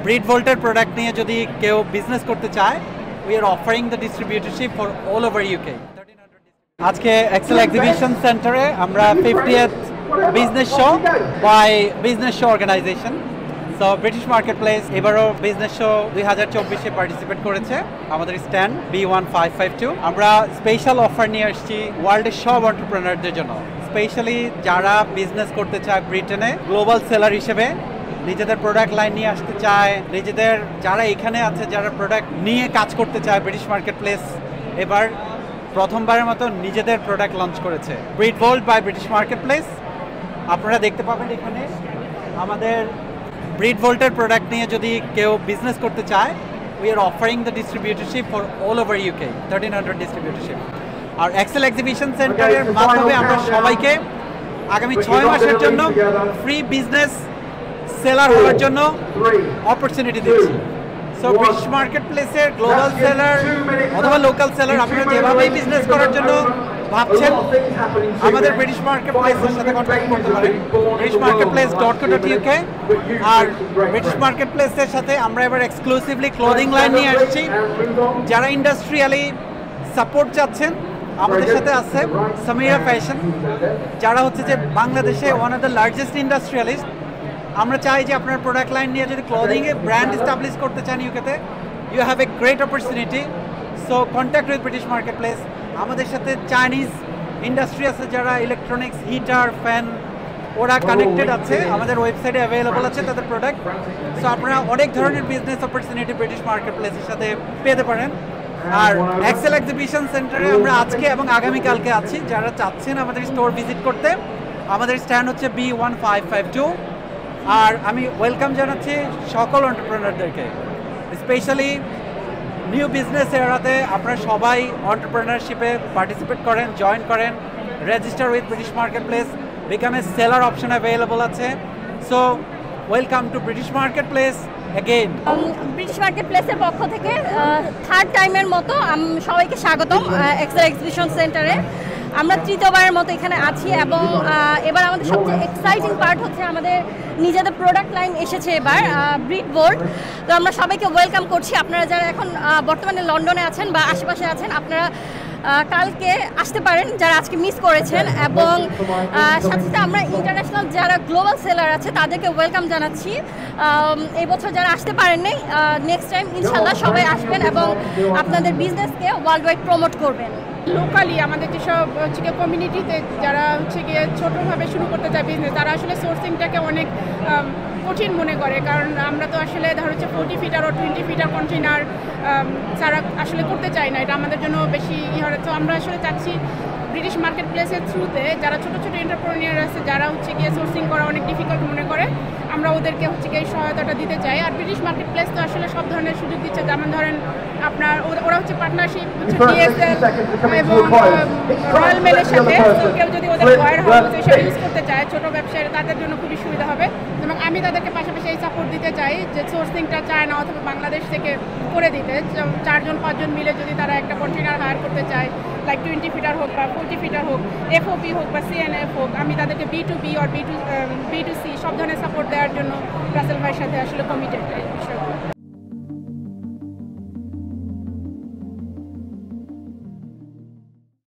Breed ভোল্টের product নিয়ে যদি কেউ বিজনেস করতে চায়, we are offering the distributorship for all over UK. আজকে এক্সেল এক্সিবিশন সেন্টারে আমরা 50th business show by business show organisation. So British market place এবারও বিজনেস শো 2024-এ পার্টিসিপেট করেছে। আমাদের স্ট্যান্ড B1552। আমরা স্পেশাল অফার নিয়ে আসছি ওয়ার্ল্ডের সব এন্টারপ্রেনারদের জন্য, স্পেশালি যারা বিজনেস করতে চায় ব্রিটেনে গ্লোবাল সেলার হিসেবে, নিজেদের প্রোডাক্ট লাইন নিয়ে আসতে চায়, নিজেদের যারা এখানে আছে যারা প্রোডাক্ট নিয়ে কাজ করতে চায়। ব্রিটিশ মার্কেট প্লেস এবার প্রথমবারের মতো নিজেদের প্রোডাক্ট লঞ্চ করেছে, Breed Volt by British market place. আপনারা দেখতে পাবেন এখানে আমাদের ব্রিড ভোল্টের প্রোডাক্ট নিয়ে যদি কেউ বিজনেস করতে চায়, we are offering the distributorship for all over UK, 1300 distributorship. আর এক্সেল এক্সিবিশন সেন্টারের মাধ্যমে আমরা সবাইকে আগামী 6 মাসের জন্য ফ্রি বিজনেস সেলার হওয়ার জন্য অপরচুনিটি দিচ্ছি। সো ব্রিটিশ মার্কেট প্লেসের গ্লোবাল সেলার অথবা লোকাল সেলার আপনারা যেভাবেই বিজনেস করার জন্য ভাবছেন, আমাদের ব্রিটিশ মার্কেট প্লেসের সাথে কন্ট্যাক্ট করতে পারেন, britishmarketplace.co.uk। আর ব্রিটিশ মার্কেট প্লেসের সাথে আমরা এবার এক্সক্লুসিভলি ক্লোদিং লাইন নিয়ে আসছি। যারা ইন্ডাস্ট্রিয়ালি সাপোর্ট চাচ্ছেন, আমাদের সাথে আছে সামিরা ফ্যাশন, যারা হচ্ছে যে বাংলাদেশে one of the largest industrialist. আমরা চাই যে আপনার প্রোডাক্ট লাইন নিয়ে যদি ক্লোদিংয়ে ব্র্যান্ড এস্টাবলিশ করতে চান ইউকেতে, you have a great opportunity. So contact with British market place. আমাদের সাথে চাইনিজ ইন্ডাস্ট্রি আছে যারা ইলেকট্রনিক্স, হিটার, ফ্যান, ওরা কানেক্টেড আছে, আমাদের ওয়েবসাইটে অ্যাভেলেবল আছে তাদের প্রোডাক্ট। সো আপনারা অনেক ধরনের বিজনেস অপরচুনিটি ব্রিটিশ মার্কেট প্লেসের সাথে পেতে পারেন। আর এক্সেল এক্সিবিশন সেন্টারে আমরা আজকে এবং আগামীকালকে আছি। যারা চাচ্ছেন আমাদের স্টোর ভিজিট করতে, আমাদের স্ট্যান্ড হচ্ছে B1552। আর আমি ওয়েলকাম জানাচ্ছি সকল এন্টারপ্রেনারদেরকে, স্পেশালি নিউ বিজনেস এরাতে আপনারা সবাই এন্টারপ্রেনারশিপে পার্টিসিপেট করেন, জয়েন করেন, register with British market place, become a seller option available আছে। So welcome to British market place again. British market প্লেসের পক্ষ থেকে থার্ড টাইমের মতো সবাইকে স্বাগতম এক্সেল এক্সিবিশন সেন্টারে। আমরা তৃতীয়বারের মতো এখানে আছি এবং এবার আমাদের সবচেয়ে এক্সাইটিং পার্ট হচ্ছে আমাদের নিজেদের প্রোডাক্ট লাইন এসেছে এবার, ব্রিড ভোল্ট। তো আমরা সবাইকে ওয়েলকাম করছি। আপনারা যারা এখন বর্তমানে লন্ডনে আছেন বা আশেপাশে আছেন, আপনারা কালকে আসতে পারেন যারা আজকে মিস করেছেন। এবং সাথে সাথে আমরা ইন্টারন্যাশনাল যারা গ্লোবাল সেলার আছে তাদেরকে ওয়েলকাম জানাচ্ছি। এই বছর যারা আসতে পারেননি, নেক্সট টাইম ইনশাল্লাহ সবাই আসবেন এবং আপনাদের বিজনেসকে ওয়ার্ল্ড ওয়াইড প্রমোট করবেন। লোকালি আমাদের যেসব হচ্ছে গিয়ে কমিউনিটিতে যারা হচ্ছে গিয়ে ছোটোভাবে শুরু করতে চায় বিজনেস, তারা আসলে সোর্সিংটাকে অনেক কঠিন মনে করে। কারণ আমরা তো আসলে ধর হচ্ছে 40 ফিটার ও 20 ফিটার কন্টেনার যারা আসলে করতে চাই না, এটা আমাদের জন্য বেশি হয়। তো আমরা আসলে চাচ্ছি ব্রিটিশ মার্কেট প্লেসের থ্রুতে যারা ছোটো ছোটো এন্টারপ্রেনিয়ার আছে, যারা হচ্ছে গিয়ে সোর্সিং করা অনেক ডিফিকাল্ট মনে করে, আমরা ওদেরকে হচ্ছে গিয়ে সহায়তাটা দিতে চাই। আর ব্রিটিশ মার্কেট প্লেস তো আসলে সব ধরনের সুযোগ দিচ্ছে, যেমন ধরেন আপনার ওরা হচ্ছে পার্টনারশিপ হচ্ছে DSL এবং রয়্যাল মেলের সাথে। তো কেউ যদি ওদের ওয়্যার হাউস এসব ইউজ করতে চায়, ছোটো ব্যবসায়ী, তাদের জন্য খুবই সুবিধা হবে। এবং আমি তাদেরকে পাশাপাশি এই সাপোর্ট দিতে চাই যে সোর্সিংটা চায়না অথবা বাংলাদেশ থেকে করে দিতে। 4-5 মিলে যদি তারা একটা কন্টেনার হায়ার করতে চায়, লাইক 20 ফিটার হোক বা 40 ফিটার হোক, FOP হোক বা CNF হোক, আমি তাদেরকে B2B আর B2C সব ধরনের সাপোর্ট দেওয়ার জন্য রাসেল ভাইয়ের সাথে আসলে কমিটেড এই বিষয়ে।